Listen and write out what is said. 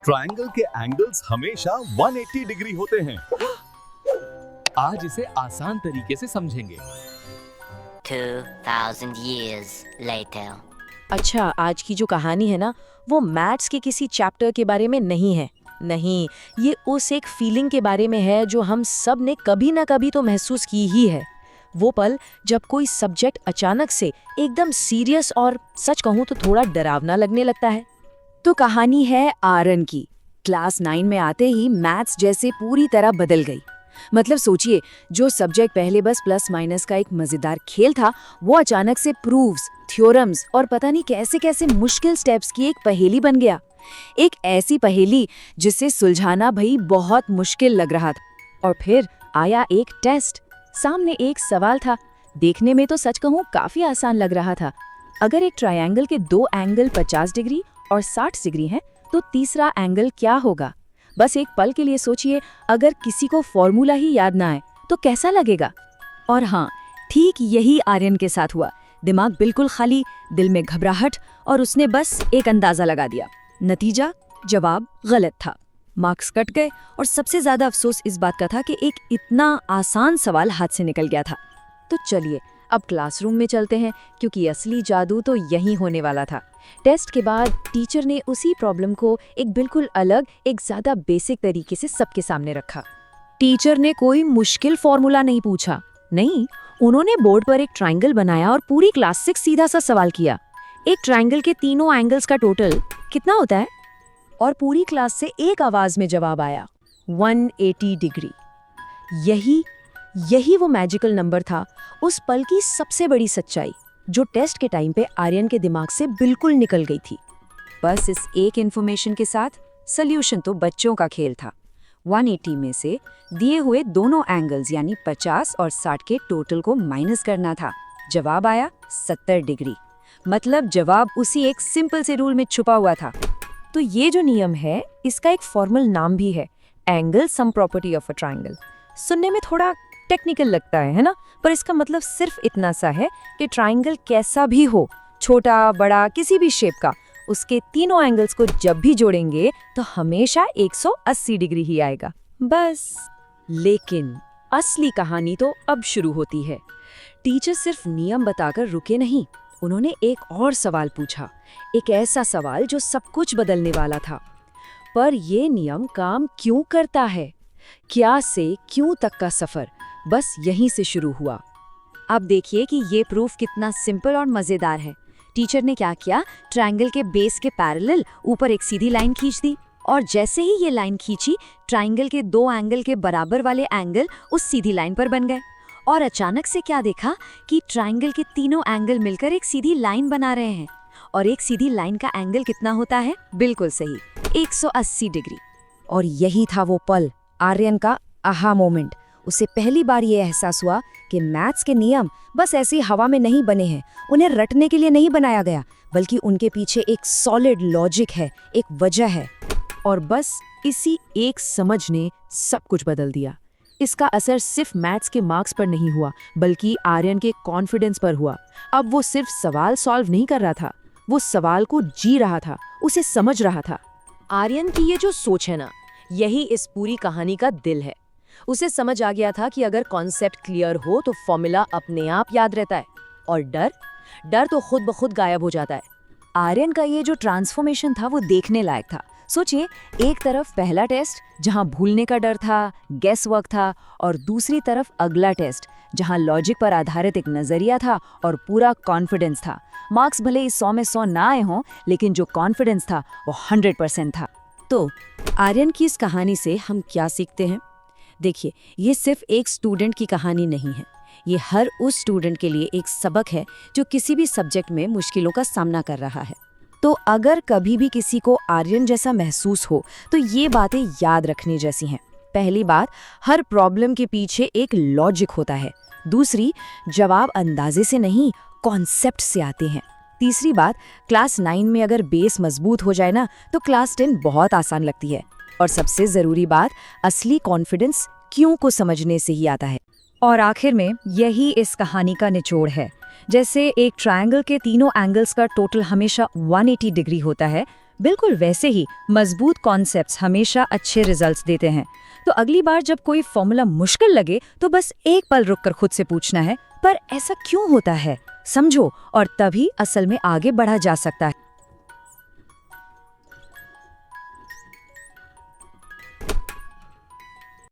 Triangle के angles हमेशा 180 degree होते हैं। आज इसे आसान तरीके से समझेंगे। 2000 years later. अच्छा, आज की जो कहानी है ना, वो मैथ्स के किसी चैप्टर के बारे में नहीं है। नहीं, ये उस एक फीलिंग के बारे में है जो हम सब ने कभी ना कभी तो महसूस की ही है। वो पल जब कोई सब्जेक्ट अचानक से एकदम सीरियस और सच कहूँ तो थोड़ा डरावना लगने लगता है। तो कहानी है आर्यन की। क्लास 9 में आते ही मैथ्स जैसे पूरी तरह बदल गई। मतलब सोचिए, जो सब्जेक्ट पहले बस प्लस माइनस का एक मजेदार खेल था, वो अचानक से प्रूफ्स, थ्योरम्स और पता नहीं कैसे कैसे मुश्किल स्टेप्स की एक पहेली बन गया। एक ऐसी पहेली जिसे सुलझाना भाई बहुत मुश्किल लग रहा था। और फिर आया एक टेस्ट। सामने एक सवाल था। देखने में तो सच कहूँ काफी आसान लग रहा था। अगर एक ट्रायंगल के दो एंगल 50 डिग्री और 60 डिग्री हैं, तो तीसरा एंगल क्या होगा? बस एक पल के लिए सोचिए, अगर किसी को फॉर्मूला ही याद ना आए तो कैसा लगेगा? और हाँ, ठीक यही आर्यन के साथ हुआ। दिमाग बिल्कुल खाली, दिल में घबराहट, और उसने बस एक अंदाजा लगा दिया। नतीजा, जवाब गलत था। मार्क्स कट गए, और सबसे ज्यादा अफसोस इस बात का था कि एक इतना आसान सवाल हाथ से निकल गया था। तो चलिए अब क्लासरूम में चलते हैं, क्योंकि असली जादू तो यहीं होने वाला था। टेस्ट के बाद टीचर ने उसी प्रॉब्लम को एक बिल्कुल अलग, एक ज्यादा बेसिक तरीके से सबके सामने रखा। टीचर ने कोई मुश्किल फॉर्मूला नहीं पूछा, नहीं, उन्होंने बोर्ड पर एक ट्रायंगल बनाया और पूरी क्लास से सीधा सा सवाल किया, एक ट्रायंगल के तीनों एंगल्स का टोटल कितना होता है? और पूरी क्लास से एक आवाज में जवाब आया, 180 डिग्री। यही वो मैजिकल नंबर था, उस पल की सबसे बड़ी सच्चाई, जो टेस्ट के टाइम पे आर्यन के दिमाग से बिल्कुल निकल गई थी। बस इस एक इन्फॉर्मेशन के साथ सॉल्यूशन तो बच्चों का खेल था। 180 में से दिए हुए दोनों एंगल्स यानी 50 और 60 के टोटल को माइनस करना था। जवाब आया 70 डिग्री। मतलब जवाब उसी एक सिंपल से रूल में छुपा हुआ था। तो ये जो नियम है, इसका एक फॉर्मल नाम भी है, angle sum property of a triangle. सुनने में थोड़ा टेक्निकल लगता है ना? पर इसका मतलब सिर्फ इतना सा है कि ट्रायंगल कैसा भी हो, छोटा बड़ा किसी भी शेप का, उसके तीनों एंगल्स को जब भी जोड़ेंगे तो हमेशा 180 डिग्री ही आएगा, बस। लेकिन असली कहानी तो अब शुरू होती है। टीचर सिर्फ नियम बताकर रुके नहीं, उन्होंने एक और सवाल पूछा, एक ऐसा सवाल जो सब कुछ बदलने वाला था। पर यह नियम काम क्यों करता है? क्या से क्यों तक का सफर बस यहीं से शुरू हुआ। अब देखिए कि ये प्रूफ कितना सिंपल और मजेदार है। टीचर ने क्या किया, ट्रायंगल के बेस के पैरेलल ऊपर एक सीधी लाइन खींच दी, और जैसे ही ये लाइन खींची, ट्रायंगल के दो एंगल के बराबर वाले एंगल उस सीधी लाइन पर बन गए। और अचानक से क्या देखा कि ट्रायंगल के तीनों एंगल मिलकर एक सीधी लाइन बना रहे हैं। और एक सीधी लाइन का एंगल कितना होता है? बिल्कुल सही, 180 डिग्री। और यही था वो पल, आर्यन का आहा मोमेंट। उसे पहली बार ये एहसास हुआ कि मैथ्स के नियम बस ऐसी हवा में नहीं बने हैं, उन्हें रटने के लिए नहीं बनाया गया, बल्कि उनके पीछे एक सॉलिड लॉजिक है, एक वजह है। और बस इसी एक समझ ने सब कुछ बदल दिया। इसका असर सिर्फ मैथ्स के मार्क्स पर नहीं हुआ, बल्कि आर्यन के कॉन्फिडेंस पर हुआ। अब वो सिर्फ सवाल सॉल्व नहीं कर रहा था, वो सवाल को जी रहा था, उसे समझ रहा था। आर्यन की ये जो सोच है ना, यही इस पूरी कहानी का दिल है। उसे समझ आ गया था कि अगर कॉन्सेप्ट क्लियर हो तो फॉर्मूला अपने आप याद रहता है, और डर तो खुद ब खुद गायब हो जाता है। आर्यन का ये जो ट्रांसफॉर्मेशन था वो देखने लायक था। सोचिए, एक तरफ पहला टेस्ट जहां भूलने का डर था, गेस वर्क था, और दूसरी तरफ अगला टेस्ट जहां लॉजिक पर आधारित एक नजरिया था और पूरा कॉन्फिडेंस था। मार्क्स भले ही 100 में 100 ना आए हों, लेकिन जो कॉन्फिडेंस था वो 100% था। तो आर्यन की इस कहानी से हम क्या सीखते हैं? देखिए, ये सिर्फ एक स्टूडेंट की कहानी नहीं है, ये हर उस स्टूडेंट के लिए एक सबक है जो किसी भी सब्जेक्ट में मुश्किलों का सामना कर रहा है। तो अगर कभी भी किसी को आर्यन जैसा महसूस हो, तो ये बातें याद रखने जैसी हैं। पहली बात, हर प्रॉब्लम के पीछे एक लॉजिक होता है। दूसरी, जवाब अंदाजे से नहीं, कॉन्सेप्ट से आते हैं। तीसरी बात, क्लास 9 में अगर बेस मजबूत हो जाए ना, तो क्लास 10 बहुत आसान लगती है। और सबसे जरूरी बात, असली कॉन्फिडेंस क्यों को समझने से ही आता है। और आखिर में यही इस कहानी का निचोड़ है। जैसे एक ट्रायंगल के तीनों एंगल्स का टोटल हमेशा 180 डिग्री होता है, बिल्कुल वैसे ही मजबूत कॉन्सेप्ट्स हमेशा अच्छे रिजल्ट्स देते हैं। तो अगली बार जब कोई फॉर्मूला मुश्किल लगे तो बस एक पल रुककर खुद से पूछना है, पर ऐसा क्यों होता है, समझो, और तभी असल में आगे बढ़ा जा सकता है।